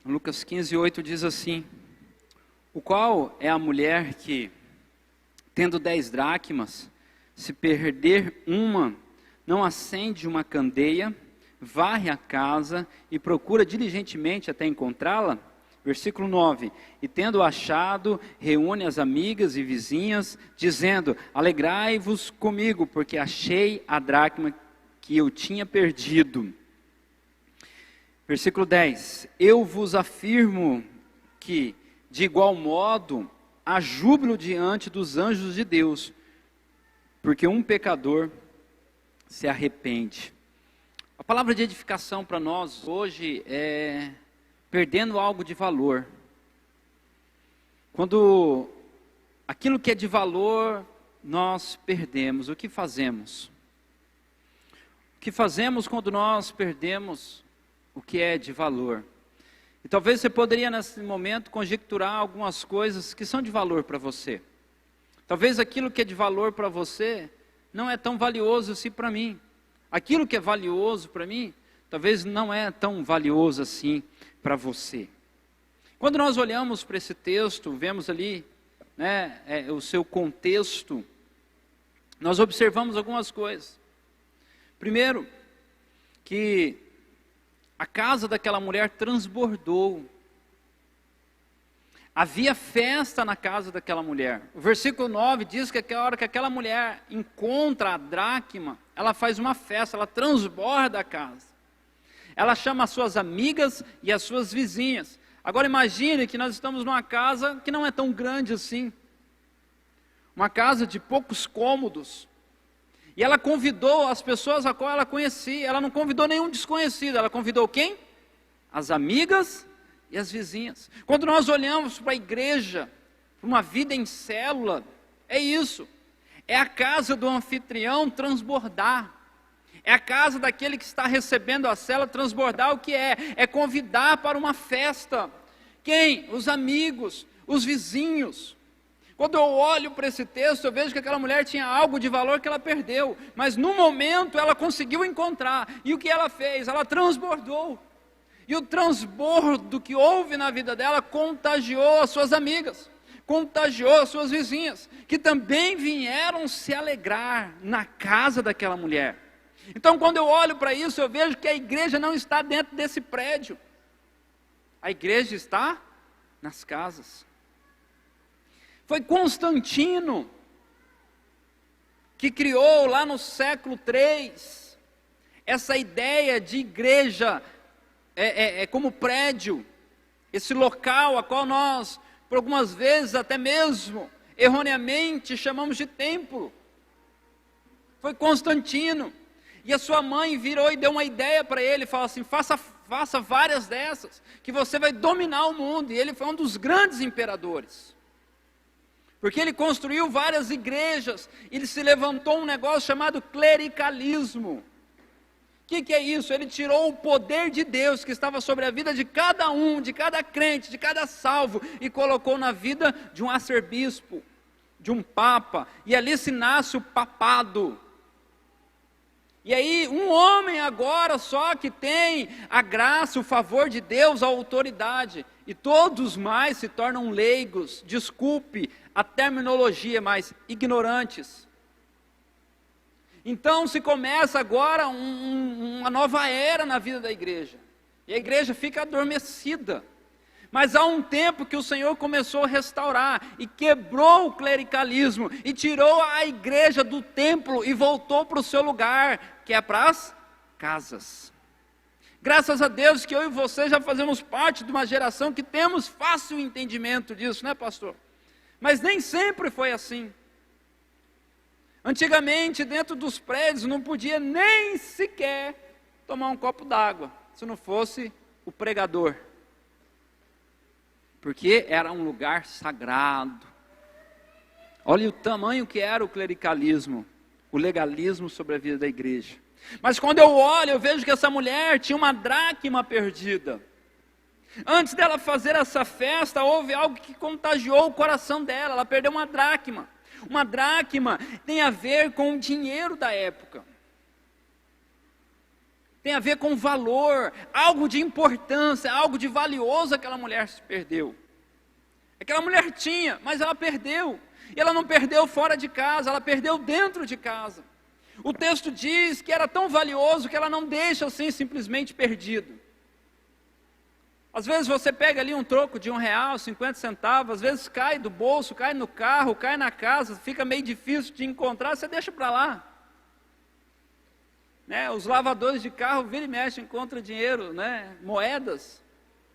Lucas 15:8 diz assim: o qual é a mulher que, tendo 10 dracmas, se perder uma, não acende uma candeia, varre a casa e procura diligentemente até encontrá-la? Versículo 9: e tendo achado, reúne as amigas e vizinhas, dizendo: alegrai-vos comigo, porque achei a dracma que eu tinha perdido. Versículo 10: eu vos afirmo que, de igual modo, há júbilo diante dos anjos de Deus, porque um pecador se arrepende. A palavra de edificação para nós hoje é perdendo algo de valor. Quando aquilo que é de valor nós perdemos, o que fazemos? O que fazemos quando nós perdemos o que é de valor? E talvez você poderia nesse momento conjecturar algumas coisas que são de valor para você. Talvez aquilo que é de valor para você não é tão valioso assim para mim. Aquilo que é valioso para mim, talvez não é tão valioso assim para você. Quando nós olhamos para esse texto, vemos ali, o seu contexto, nós observamos algumas coisas. Primeiro, que a casa daquela mulher transbordou. Havia festa na casa daquela mulher. O versículo 9 diz que a hora que aquela mulher encontra a dracma, ela faz uma festa, ela transborda a casa. Ela chama as suas amigas e as suas vizinhas. Agora imagine que nós estamos numa casa que não é tão grande assim. Uma casa de poucos cômodos. E ela convidou as pessoas a qual ela conhecia. Ela não convidou nenhum desconhecido. Ela convidou quem? As amigas e as vizinhas. Quando nós olhamos para a igreja, para uma vida em célula, é isso. É a casa do anfitrião transbordar. É a casa daquele que está recebendo a célula transbordar. O que é? É convidar para uma festa. Quem? Os amigos, os vizinhos. Quando eu olho para esse texto, eu vejo que aquela mulher tinha algo de valor que ela perdeu, mas no momento ela conseguiu encontrar. E o que ela fez? Ela transbordou. E o transbordo que houve na vida dela contagiou as suas amigas, contagiou as suas vizinhas, que também vieram se alegrar na casa daquela mulher. Então, quando eu olho para isso, eu vejo que a igreja não está dentro desse prédio. A igreja está nas casas. Foi Constantino que criou lá no século III essa ideia de igreja como prédio, esse local a qual nós, por algumas vezes até mesmo, erroneamente chamamos de templo. Foi Constantino. E a sua mãe virou e deu uma ideia para ele, falou assim: faça várias dessas, que você vai dominar o mundo. E ele foi um dos grandes imperadores. Porque ele construiu várias igrejas, ele se levantou um negócio chamado clericalismo. O que é isso? Ele tirou o poder de Deus que estava sobre a vida de cada um, de cada crente, de cada salvo, e colocou na vida de um arcebispo, de um papa, e ali se nasce o papado. E aí um homem agora só que tem a graça, o favor de Deus, a autoridade, e todos mais se tornam leigos, desculpe a terminologia, mas ignorantes. Então se começa agora uma nova era na vida da igreja, e a igreja fica adormecida. Mas há um tempo que o Senhor começou a restaurar, e quebrou o clericalismo, e tirou a igreja do templo, e voltou para o seu lugar, que é para as casas. Graças a Deus que eu e você já fazemos parte de uma geração que temos fácil entendimento disso, né, pastor? Mas nem sempre foi assim. Antigamente, dentro dos prédios, não podia nem sequer tomar um copo d'água, se não fosse o pregador. Porque era um lugar sagrado. Olha o tamanho que era o clericalismo, o legalismo sobre a vida da igreja. Mas quando eu olho, eu vejo que essa mulher tinha uma dracma perdida. Antes dela fazer essa festa, houve algo que contagiou o coração dela. Ela perdeu uma dracma. Uma dracma tem a ver com o dinheiro da época. Tem a ver com valor, algo de importância, algo de valioso aquela mulher se perdeu. Aquela mulher tinha, mas ela perdeu. E ela não perdeu fora de casa, ela perdeu dentro de casa. O texto diz que era tão valioso que ela não deixa assim simplesmente perdido. Às vezes você pega ali um troco de R$1, 50 centavos, às vezes cai do bolso, cai no carro, cai na casa, fica meio difícil de encontrar, você deixa para lá. Né? Os lavadores de carro, vira e mexe, encontram dinheiro, né? Moedas,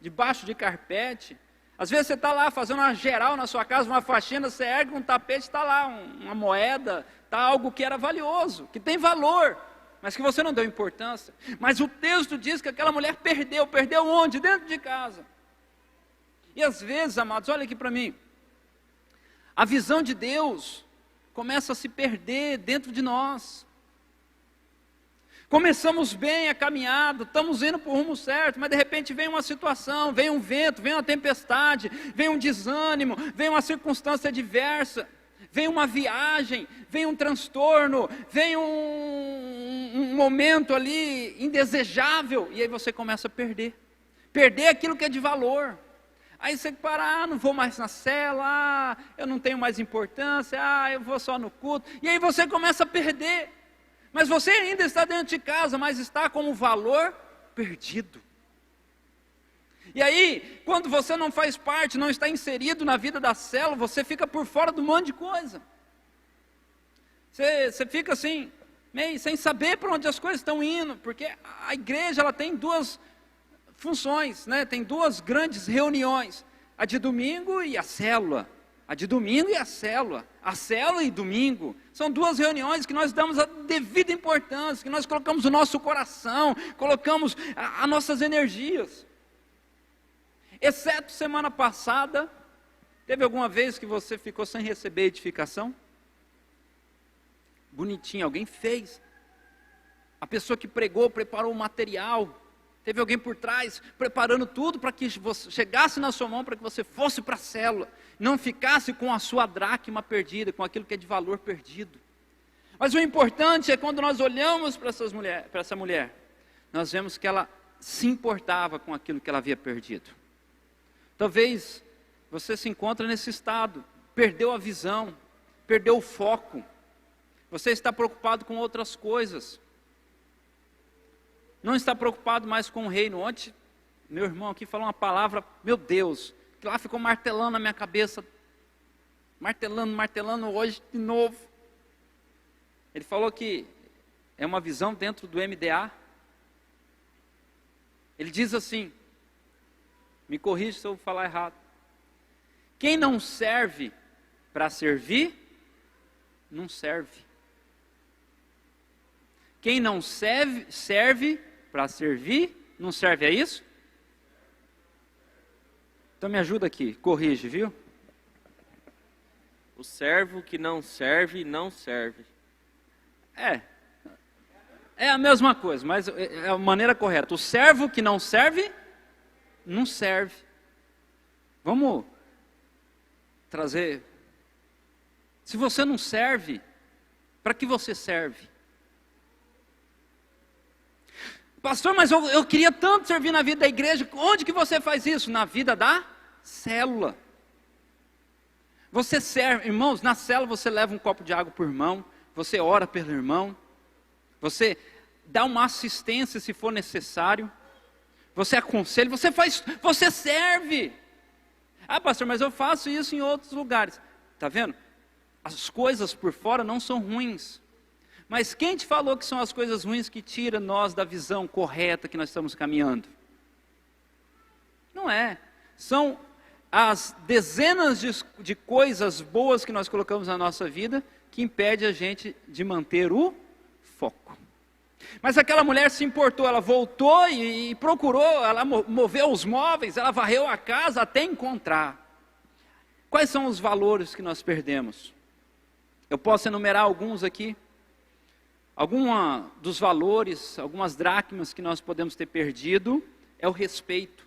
debaixo de carpete. Às vezes você está lá fazendo uma geral na sua casa, uma faxina, você ergue um tapete, está lá uma moeda, está algo que era valioso, que tem valor, mas que você não deu importância. Mas o texto diz que aquela mulher perdeu onde? Dentro de casa. E às vezes, amados, olha aqui para mim, a visão de Deus começa a se perder dentro de nós. Começamos bem a caminhada, estamos indo para o rumo certo, mas de repente vem uma situação, vem um vento, vem uma tempestade, vem um desânimo, vem uma circunstância adversa, vem uma viagem, vem um transtorno, vem um momento ali indesejável, e aí você começa a perder aquilo que é de valor. Aí você para, não vou mais na cela, eu não tenho mais importância, eu vou só no culto, e aí você começa a perder. Mas você ainda está dentro de casa, mas está com o valor perdido. E aí, quando você não faz parte, não está inserido na vida da célula, você fica por fora de um monte de coisa. Você fica assim, meio sem saber para onde as coisas estão indo, porque a igreja ela tem duas funções, né? Tem duas grandes reuniões, a de domingo e a célula. A de domingo e a célula e domingo, são duas reuniões que nós damos a devida importância, que nós colocamos o nosso coração, colocamos as nossas energias. Exceto semana passada, teve alguma vez que você ficou sem receber edificação? Bonitinho, alguém fez. A pessoa que pregou, preparou o material, teve alguém por trás, preparando tudo para que você chegasse na sua mão, para que você fosse para a célula, não ficasse com a sua dracma perdida, com aquilo que é de valor perdido. Mas o importante é quando nós olhamos para essa mulher, nós vemos que ela se importava com aquilo que ela havia perdido. Talvez você se encontre nesse estado, perdeu a visão, perdeu o foco, você está preocupado com outras coisas, não está preocupado mais com o reino. Ontem, meu irmão aqui falou uma palavra, meu Deus, que lá ficou martelando na minha cabeça, martelando hoje de novo. Ele falou que é uma visão dentro do MDA. Ele diz assim, me corrija se eu falar errado: quem não serve para servir, não serve. Quem não serve para servir, não serve, é isso? Então me ajuda aqui, corrige, viu? O servo que não serve, não serve. É a mesma coisa, mas é a maneira correta. O servo que não serve, não serve. Vamos trazer. Se você não serve, para que você serve? Pastor, mas eu queria tanto servir na vida da igreja. Onde que você faz isso? Na vida da célula. Você serve, irmãos, na célula você leva um copo de água por irmão, você ora pelo irmão, você dá uma assistência se for necessário, você aconselha, você serve. Ah, pastor, mas eu faço isso em outros lugares. Está vendo? As coisas por fora não são ruins. Mas quem te falou que são as coisas ruins que tiram nós da visão correta que nós estamos caminhando? Não é. São as dezenas de coisas boas que nós colocamos na nossa vida que impede a gente de manter o foco. Mas aquela mulher se importou, ela voltou e procurou, ela moveu os móveis, ela varreu a casa até encontrar. Quais são os valores que nós perdemos? Eu posso enumerar alguns aqui. Alguns dos valores, algumas dracmas que nós podemos ter perdido é o respeito.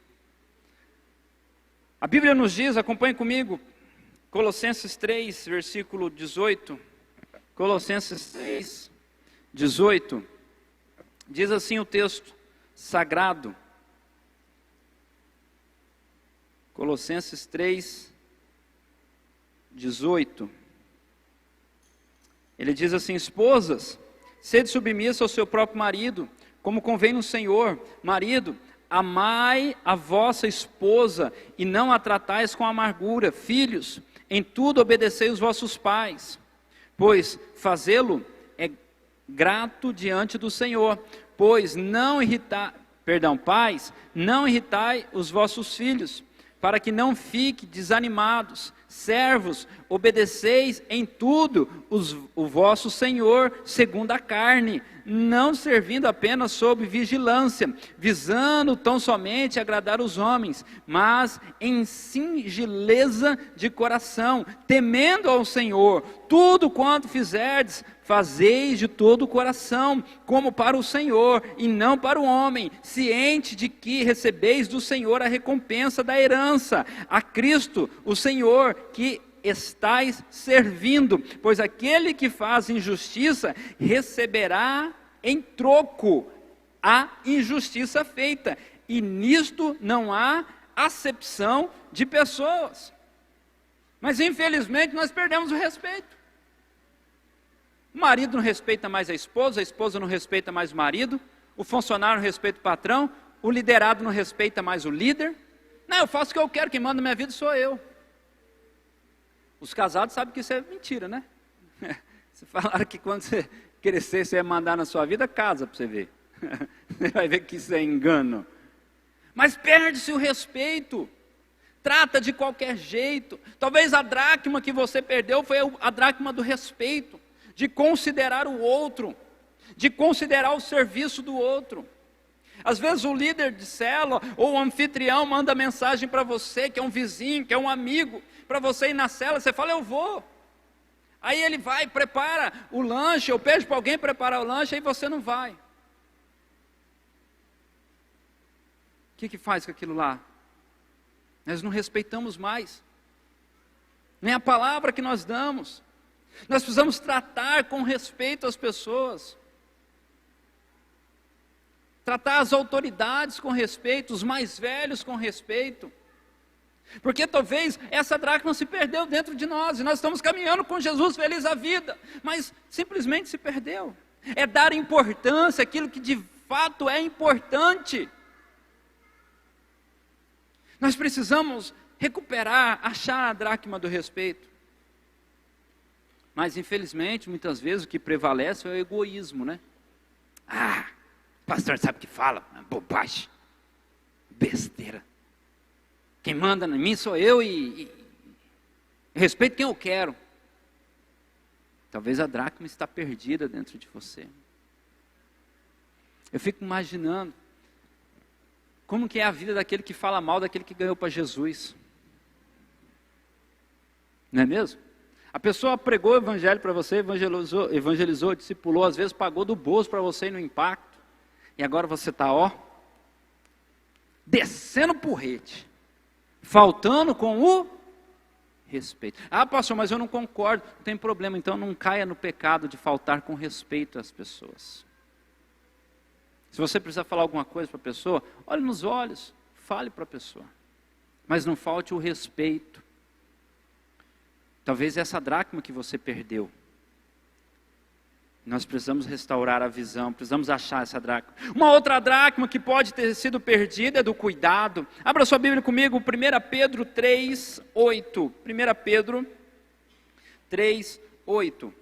A Bíblia nos diz, acompanhe comigo, Colossenses 3, versículo 18. Colossenses 3, 18. Diz assim o texto: sagrado. Colossenses 3, 18. Ele diz assim: esposas, sede submissa ao seu próprio marido, como convém no Senhor. Marido, amai a vossa esposa e não a tratais com amargura. Filhos, em tudo obedecei os vossos pais, pois fazê-lo é grato diante do Senhor. Pais, não irritai os vossos filhos, para que não fiquem desanimados. Servos, obedeceis em tudo o vosso Senhor segundo a carne, não servindo apenas sob vigilância, visando tão somente agradar os homens, mas em singeleza de coração, temendo ao Senhor. Tudo quanto fizerdes, fazeis de todo o coração, como para o Senhor, e não para o homem, ciente de que recebeis do Senhor a recompensa da herança, a Cristo, o Senhor, que estais servindo, pois aquele que faz injustiça, receberá em troco a injustiça feita, e nisto não há acepção de pessoas. Mas infelizmente nós perdemos o respeito. O marido não respeita mais a esposa não respeita mais o marido, o funcionário não respeita o patrão, o liderado não respeita mais o líder. Não, eu faço o que eu quero, quem manda na minha vida sou eu. Os casados sabem que isso é mentira, né? Você falaram que quando você crescer, você ia mandar na sua vida, casa para você ver. Você vai ver que isso é engano. Mas perde-se o respeito. Trata de qualquer jeito. Talvez a dracma que você perdeu foi a dracma do respeito, de considerar o outro, de considerar o serviço do outro. Às vezes o líder de célula ou o anfitrião manda mensagem para você, que é um vizinho, que é um amigo, para você ir na célula, você fala, eu vou. Aí ele vai, prepara o lanche, ou pede para alguém preparar o lanche, aí você não vai. O que faz com aquilo lá? Nós não respeitamos mais, nem a palavra que nós damos. Nós precisamos tratar com respeito as pessoas, tratar as autoridades com respeito, os mais velhos com respeito, porque talvez essa dracma se perdeu dentro de nós, e nós estamos caminhando com Jesus feliz a vida, mas simplesmente se perdeu. É dar importância àquilo que de fato é importante. Nós precisamos recuperar, achar a dracma do respeito. Mas infelizmente, muitas vezes o que prevalece é o egoísmo, né? Ah, o pastor sabe o que fala, bobagem, besteira. Quem manda em mim sou eu e respeito quem eu quero. Talvez a dracma está perdida dentro de você. Eu fico imaginando como que é a vida daquele que fala mal daquele que ganhou para Jesus. Não é mesmo? A pessoa pregou o evangelho para você, evangelizou, discipulou, às vezes pagou do bolso para você ir no impacto, e agora você está, descendo o porrete, faltando com o respeito. Ah, pastor, mas eu não concordo. Não tem problema, então não caia no pecado de faltar com respeito às pessoas. Se você precisar falar alguma coisa para a pessoa, olhe nos olhos, fale para a pessoa, mas não falte o respeito. Talvez essa dracma que você perdeu. Nós precisamos restaurar a visão, precisamos achar essa dracma. Uma outra dracma que pode ter sido perdida é do cuidado. Abra sua Bíblia comigo, 1 Pedro 3, 8. 1 Pedro 3, 8.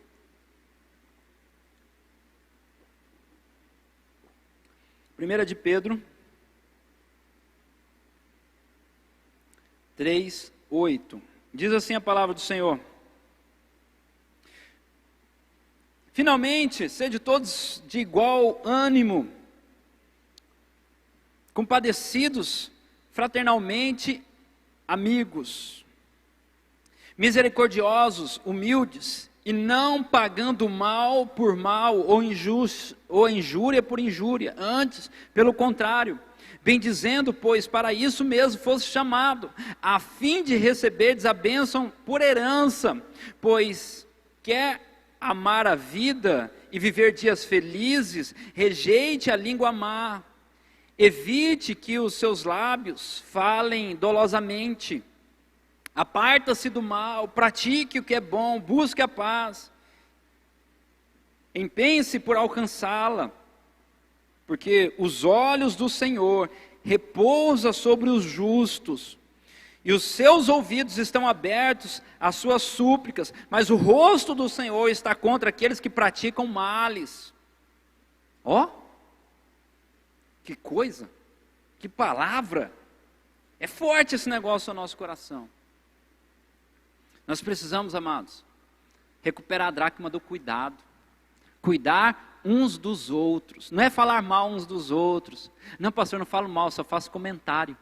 1 de Pedro 3, 8. Diz assim a palavra do Senhor: finalmente, sede todos de igual ânimo, compadecidos fraternalmente, amigos, misericordiosos, humildes, e não pagando mal por mal, ou injúria por injúria, antes, pelo contrário, bendizendo, pois para isso mesmo fosse chamado, a fim de receberdes a bênção por herança, pois quer amar a vida e viver dias felizes, rejeite a língua má, Evite que os seus lábios falem dolosamente. Aparta-se do mal, pratique o que é bom, busque a paz. Empenhe-se por alcançá-la, porque os olhos do Senhor repousam sobre os justos, e os seus ouvidos estão abertos às suas súplicas, mas o rosto do Senhor está contra aqueles que praticam males. Ó, que coisa, que palavra, é forte esse negócio no nosso coração. Nós precisamos, amados, recuperar a dracma do cuidado, cuidar uns dos outros, não é falar mal uns dos outros. Não, pastor, eu não falo mal, só faço comentário.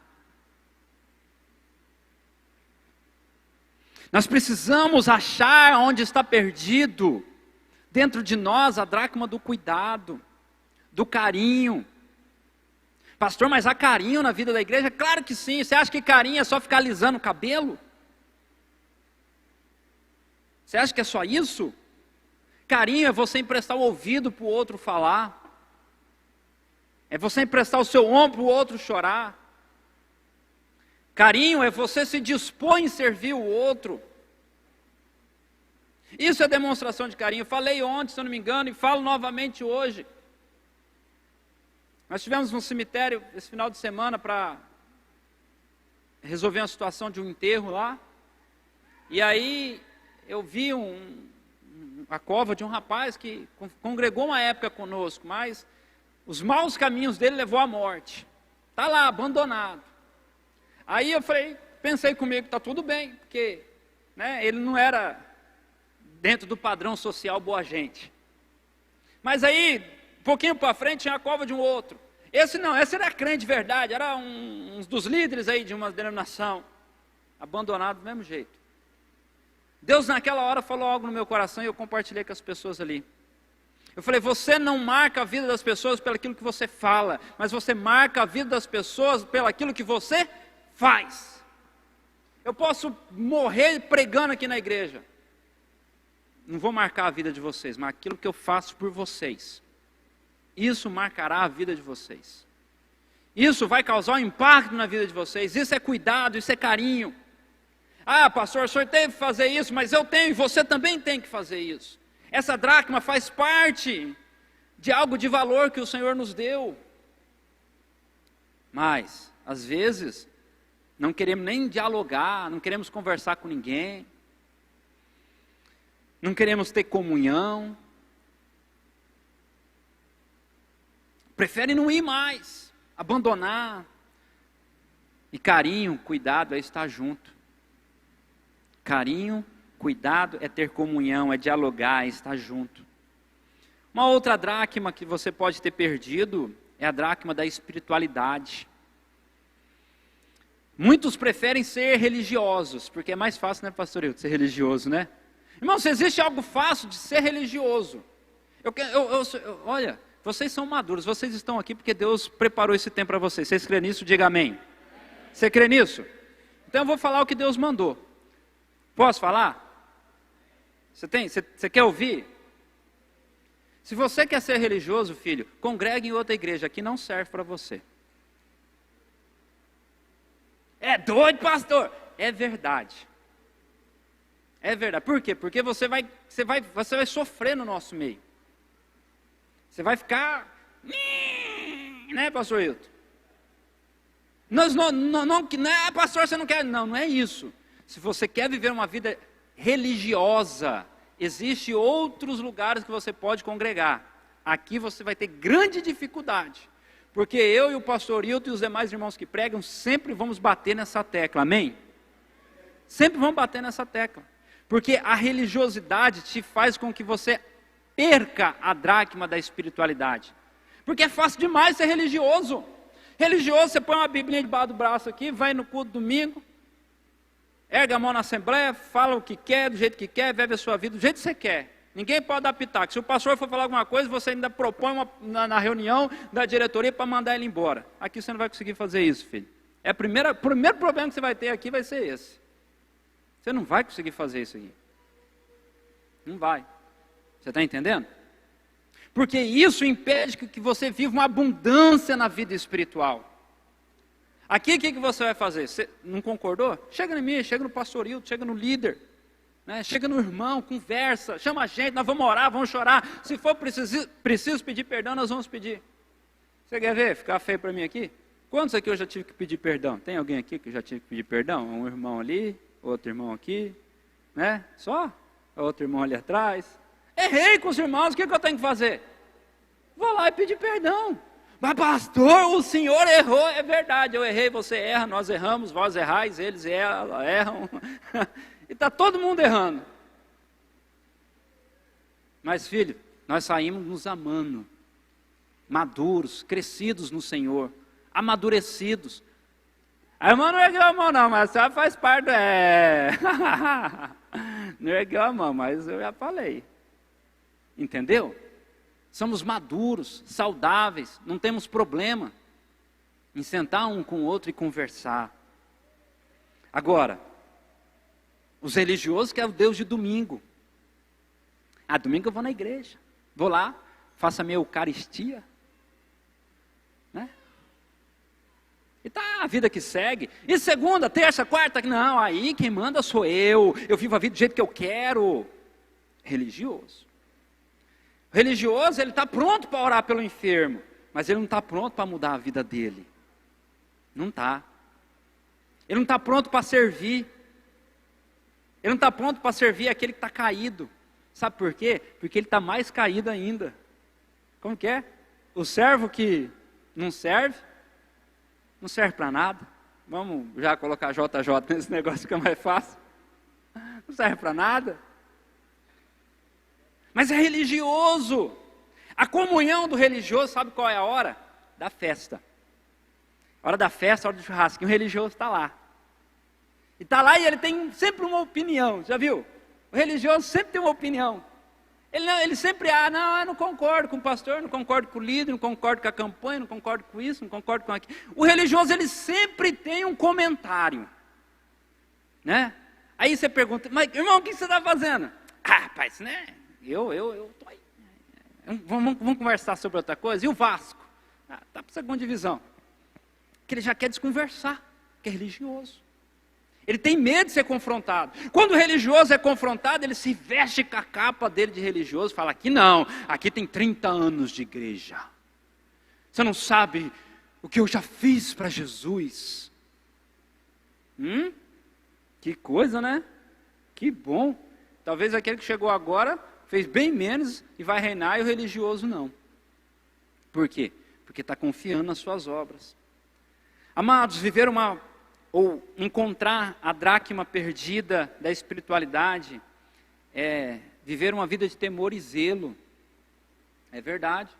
Nós precisamos achar onde está perdido dentro de nós a dracma do cuidado, do carinho. Pastor, mas há carinho na vida da igreja? Claro que sim. Você acha que carinho é só ficar alisando o cabelo? Você acha que é só isso? Carinho é você emprestar o ouvido para o outro falar. É você emprestar o seu ombro para o outro chorar. Carinho é você se dispor em servir o outro. Isso é demonstração de carinho. Eu falei ontem, se eu não me engano, e falo novamente hoje. Nós estivemos no cemitério esse final de semana para resolver uma situação de um enterro lá. E aí eu vi a cova de um rapaz que congregou uma época conosco, mas os maus caminhos dele levou à morte. Está lá, abandonado. Aí eu pensei comigo, está tudo bem, porque ele não era dentro do padrão social boa gente. Mas aí, um pouquinho para frente, tinha a cova de um outro. Esse era crente de verdade, era um dos líderes aí de uma denominação, abandonado do mesmo jeito. Deus naquela hora falou algo no meu coração e eu compartilhei com as pessoas ali. Eu falei, você não marca a vida das pessoas pelo aquilo que você fala, mas você marca a vida das pessoas pelo aquilo que você faz. Eu posso morrer pregando aqui na igreja. Não vou marcar a vida de vocês, mas aquilo que eu faço por vocês. Isso marcará a vida de vocês. Isso vai causar um impacto na vida de vocês. Isso é cuidado, isso é carinho. Ah, pastor, o senhor teve que fazer isso, mas eu tenho e você também tem que fazer isso. Essa dracma faz parte de algo de valor que o Senhor nos deu. Mas, às vezes, não queremos nem dialogar, não queremos conversar com ninguém, não queremos ter comunhão, prefere não ir mais, abandonar. E carinho, cuidado é estar junto. Carinho, cuidado é ter comunhão, é dialogar, é estar junto. Uma outra dracma que você pode ter perdido é a dracma da espiritualidade. Muitos preferem ser religiosos, porque é mais fácil, né, pastor Hilton, ser religioso, né? Irmão, se existe algo fácil de ser religioso, olha, vocês são maduros, vocês estão aqui porque Deus preparou esse tempo para vocês. Vocês crêem nisso? Diga amém. Você crê nisso? Então eu vou falar o que Deus mandou. Posso falar? Você quer ouvir? Se você quer ser religioso, filho, congregue em outra igreja, aqui não serve para você. É doido, pastor? É verdade. É verdade. Por quê? Porque você vai sofrer no nosso meio. Você vai ficar, né, pastor Hilton? Não, pastor, você não quer. Não é isso. Se você quer viver uma vida religiosa, existem outros lugares que você pode congregar. Aqui você vai ter grande dificuldade. Porque eu e o pastor Hilton e os demais irmãos que pregam, sempre vamos bater nessa tecla, amém? Sempre vamos bater nessa tecla. Porque a religiosidade te faz com que você perca a dracma da espiritualidade. Porque é fácil demais ser religioso. Religioso, você põe uma biblinha debaixo do braço aqui, vai no culto domingo, ergue a mão na assembleia, fala o que quer, do jeito que quer, vive a sua vida do jeito que você quer. Ninguém pode dar pitaco. Se o pastor for falar alguma coisa, você ainda propõe na reunião da diretoria para mandar ele embora. Aqui você não vai conseguir fazer isso, filho. O primeiro problema que você vai ter aqui vai ser esse. Você não vai conseguir fazer isso aqui. Não vai. Você está entendendo? porque isso impede que você viva uma abundância na vida espiritual. Aqui, o que você vai fazer? Você não concordou? Chega em mim, chega no pastor Hilton, chega no líder, né? Chega no irmão, conversa, chama a gente, nós vamos orar, vamos chorar. Se for preciso pedir perdão, nós vamos pedir. Você quer ver, ficar feio para mim aqui? Quantos aqui eu já tive que pedir perdão? Tem alguém aqui que eu já tive que pedir perdão? Um irmão ali, outro irmão aqui, né? Só? Outro irmão ali atrás. Errei com os irmãos, o que eu tenho que fazer? Vou lá e pedir perdão. Mas pastor, o senhor errou. É verdade, eu errei, você erra, nós erramos, vós errais, eles erram. E está todo mundo errando. Mas filho, nós saímos nos amando, maduros, crescidos no Senhor, amadurecidos. A irmã não ergueu a mão não, mas a senhora faz parte. Não ergueu a mão, mas eu já falei. Entendeu? Somos maduros, saudáveis, não temos problema em sentar um com o outro e conversar. Agora, os religiosos querem o Deus de domingo. Domingo eu vou na igreja, vou lá, faço a minha Eucaristia, né? E tá a vida que segue. E segunda, terça, quarta, não, aí quem manda sou eu vivo a vida do jeito que eu quero. Religioso. O religioso, ele está pronto para orar pelo enfermo, mas ele não está pronto para mudar a vida dele. Não está. Ele não está pronto para servir. Ele não está pronto para servir aquele que está caído. Sabe por quê? Porque ele está mais caído ainda. Como que é? O servo que não serve para nada. Vamos já colocar JJ nesse negócio que é mais fácil. Não serve para nada. Mas é religioso. A comunhão do religioso, sabe qual é a hora? Da festa. A hora da festa, a hora do churrasco. E o religioso está lá. E está lá e ele tem sempre uma opinião. Já viu? O religioso sempre tem uma opinião. Ele sempre, eu não concordo com o pastor, não concordo com o líder, não concordo com a campanha, não concordo com isso, não concordo com aquilo. O religioso, ele sempre tem um comentário. Né? Aí você pergunta, mas irmão, o que você está fazendo? Rapaz, né? Eu estou aí. Vamos conversar sobre outra coisa. E o Vasco? Está para a segunda divisão. Que ele já quer desconversar, que é religioso. Ele tem medo de ser confrontado. Quando o religioso é confrontado, ele se veste com a capa dele de religioso, fala, aqui não, aqui tem 30 anos de igreja. Você não sabe o que eu já fiz para Jesus. Que coisa, né? Que bom. Talvez aquele que chegou agora fez bem menos e vai reinar, e o religioso não. Por quê? Porque está confiando nas suas obras. Amados, ou encontrar a dracma perdida da espiritualidade é viver uma vida de temor e zelo. É verdade.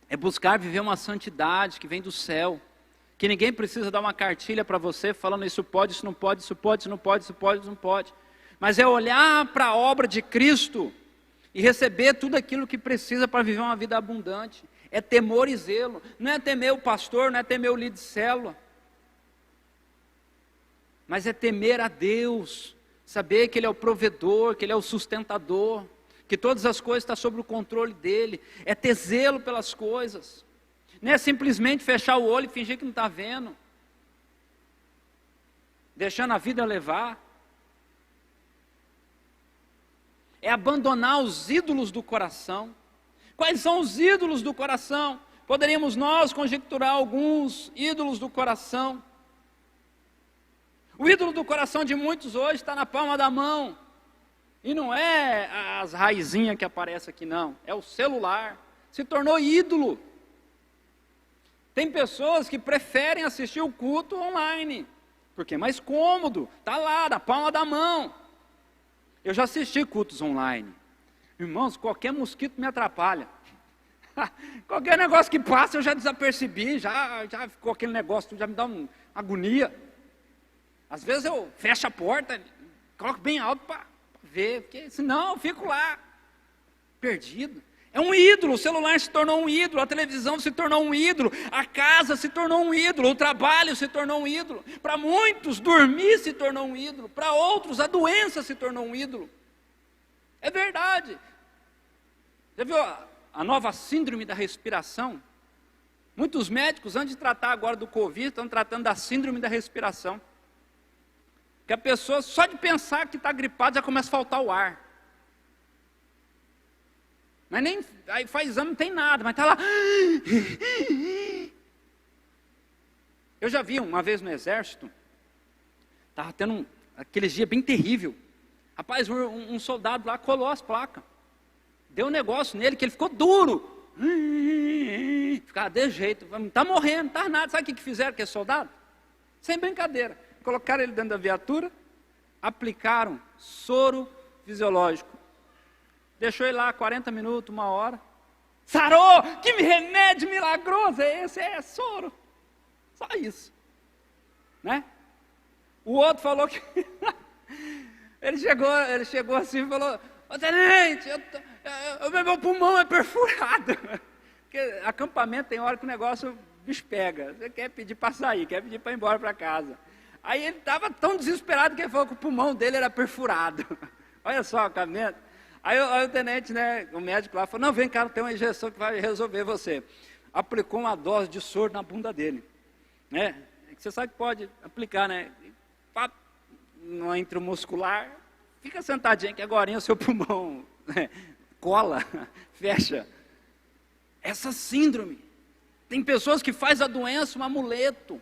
É buscar viver uma santidade que vem do céu. Que ninguém precisa dar uma cartilha para você falando isso pode, isso não pode, isso pode, isso não pode, isso pode, isso não pode. Mas é olhar para a obra de Cristo e receber tudo aquilo que precisa para viver uma vida abundante. É temor e zelo. Não é temer o pastor, não é temer o líder de célula. Mas é temer a Deus. Saber que Ele é o provedor, que Ele é o sustentador. Que todas as coisas estão sob o controle dEle. É ter zelo pelas coisas. Não é simplesmente fechar o olho e fingir que não está vendo. Deixando a vida levar. É abandonar os ídolos do coração. Quais são os ídolos do coração? Poderíamos nós conjecturar alguns ídolos do coração. O ídolo do coração de muitos hoje está na palma da mão. E não é as raizinhas que aparecem aqui, não. É o celular. Se tornou ídolo. Tem pessoas que preferem assistir o culto online. Porque é mais cômodo. Está lá, na palma da mão. Eu já assisti cultos online. Irmãos, qualquer mosquito me atrapalha. Qualquer negócio que passa eu já desapercebi, já ficou aquele negócio, já me dá uma agonia. Às vezes eu fecho a porta, coloco bem alto para ver, porque senão eu fico lá, perdido. É um ídolo, o celular se tornou um ídolo, a televisão se tornou um ídolo, a casa se tornou um ídolo, o trabalho se tornou um ídolo. Para muitos, dormir se tornou um ídolo, para outros, a doença se tornou um ídolo. É verdade. Já viu a nova síndrome da respiração? Muitos médicos, antes de tratar agora do Covid, estão tratando da síndrome da respiração. Que a pessoa, só de pensar que está gripada, já começa a faltar o ar. Mas nem, aí faz exame, não tem nada, mas está lá. Eu já vi uma vez no exército, estava tendo aqueles dias bem terrível. Rapaz, um soldado lá colou as placas. Deu um negócio nele que ele ficou duro. Ficava de jeito, não está morrendo, não está nada. Sabe o que fizeram com esse soldado? Sem brincadeira. Colocaram ele dentro da viatura, aplicaram soro fisiológico. Deixou ele lá 40 minutos, 1 hora. Sarou! Que remédio milagroso é esse? É soro. Só isso. Né? O outro falou que... ele chegou assim e falou: ô tenente, meu pulmão é perfurado. Porque acampamento tem hora que o negócio, o bicho pega. Você quer pedir para sair, quer pedir para ir embora para casa. Aí ele estava tão desesperado que ele falou que o pulmão dele era perfurado. Olha só o acampamento. Aí o tenente, né, o médico lá, falou: não, vem cá, tem uma injeção que vai resolver você. Aplicou uma dose de soro na bunda dele. Né? Você sabe que pode aplicar, né? No intramuscular, fica sentadinho que agora o seu pulmão, né, cola, fecha. Essa síndrome. Tem pessoas que fazem a doença um amuleto,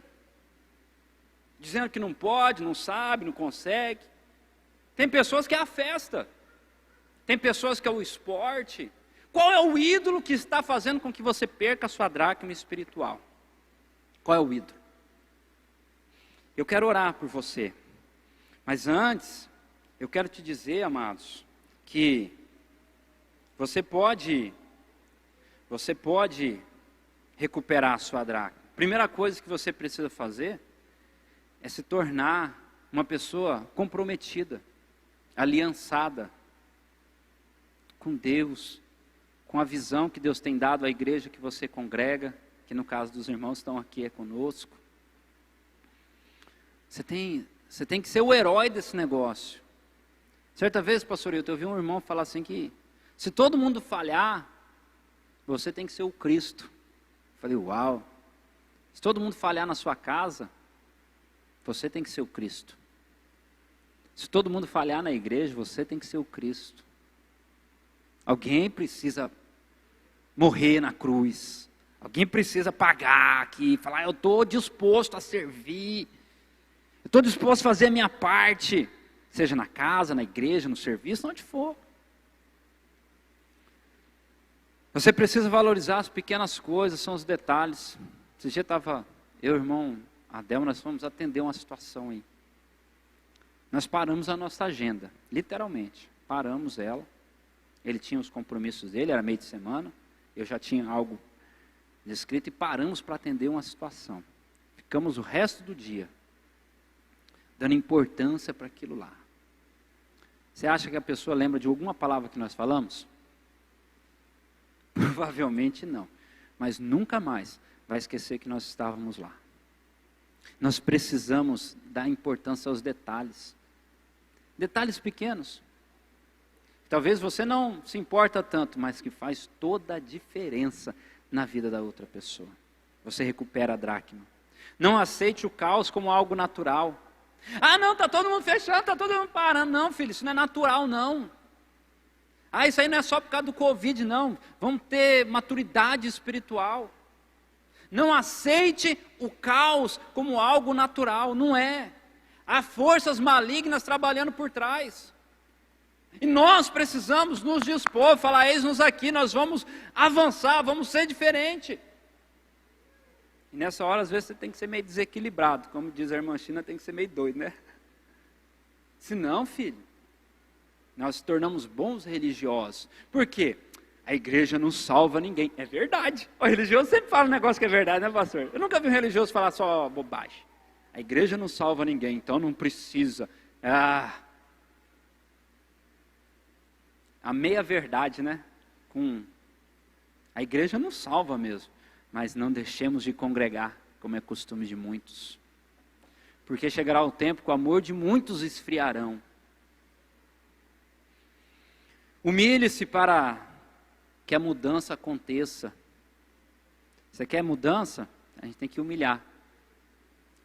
dizendo que não pode, não sabe, não consegue. Tem pessoas que é a festa. Tem pessoas que é o esporte. Qual é o ídolo que está fazendo com que você perca a sua dracma espiritual? Qual é o ídolo? Eu quero orar por você. Mas antes, eu quero te dizer, amados, que você pode recuperar a sua dracma. Primeira coisa que você precisa fazer é se tornar uma pessoa comprometida, aliançada com Deus, com a visão que Deus tem dado à igreja que você congrega, que no caso dos irmãos estão aqui conosco. Você tem que ser o herói desse negócio. Certa vez, pastor Hilton, eu vi um irmão falar assim que se todo mundo falhar, você tem que ser o Cristo. Eu falei, uau. Se todo mundo falhar na sua casa, você tem que ser o Cristo. Se todo mundo falhar na igreja, você tem que ser o Cristo. Alguém precisa morrer na cruz. Alguém precisa pagar aqui, falar: eu estou disposto a servir. Eu estou disposto a fazer a minha parte, seja na casa, na igreja, no serviço, onde for. Você precisa valorizar as pequenas coisas, são os detalhes. Esse dia estava eu e o irmão Adel, nós fomos atender uma situação aí. Nós paramos a nossa agenda, literalmente, paramos ela. Ele tinha os compromissos dele, era meio de semana, eu já tinha algo descrito e paramos para atender uma situação. Ficamos o resto do dia dando importância para aquilo lá. Você acha que a pessoa lembra de alguma palavra que nós falamos? Provavelmente não, mas nunca mais vai esquecer que nós estávamos lá. Nós precisamos dar importância aos detalhes. Detalhes pequenos. Talvez você não se importa tanto, mas que faz toda a diferença na vida da outra pessoa. Você recupera a dracma. Não aceite o caos como algo natural. Ah, não, está todo mundo fechando, está todo mundo parando. Não, filho, isso não é natural, não. Ah, isso aí não é só por causa do Covid, não. Vamos ter maturidade espiritual. Não aceite o caos como algo natural, não é. Há forças malignas trabalhando por trás. E nós precisamos nos dispor, falar: eis-nos aqui, nós vamos avançar, vamos ser diferente. E nessa hora, às vezes, você tem que ser meio desequilibrado. Como diz a irmã China, tem que ser meio doido, né? Se não, filho, nós nos tornamos bons religiosos. Por quê? A igreja não salva ninguém. É verdade. O religioso sempre fala um negócio que é verdade, né, pastor? Eu nunca vi um religioso falar só bobagem. A igreja não salva ninguém, então não precisa. A meia-verdade, né? A igreja não salva mesmo. Mas não deixemos de congregar, como é costume de muitos. Porque chegará o tempo que o amor de muitos esfriarão. Humilhe-se para que a mudança aconteça. Você quer mudança? A gente tem que humilhar.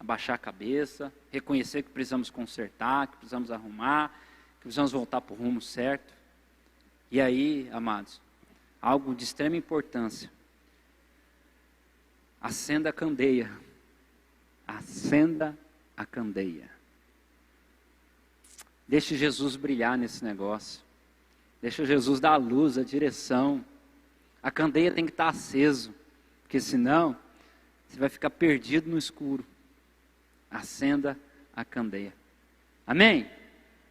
Abaixar a cabeça, reconhecer que precisamos consertar, que precisamos arrumar, que precisamos voltar para o rumo certo. E aí, amados, algo de extrema importância. Acenda a candeia. Acenda a candeia. Deixe Jesus brilhar nesse negócio. Deixa Jesus dar a luz, a direção. A candeia tem que estar aceso, porque senão você vai ficar perdido no escuro. Acenda a candeia. Amém?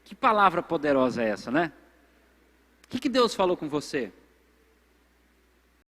Que palavra poderosa é essa, né? O que Deus falou com você?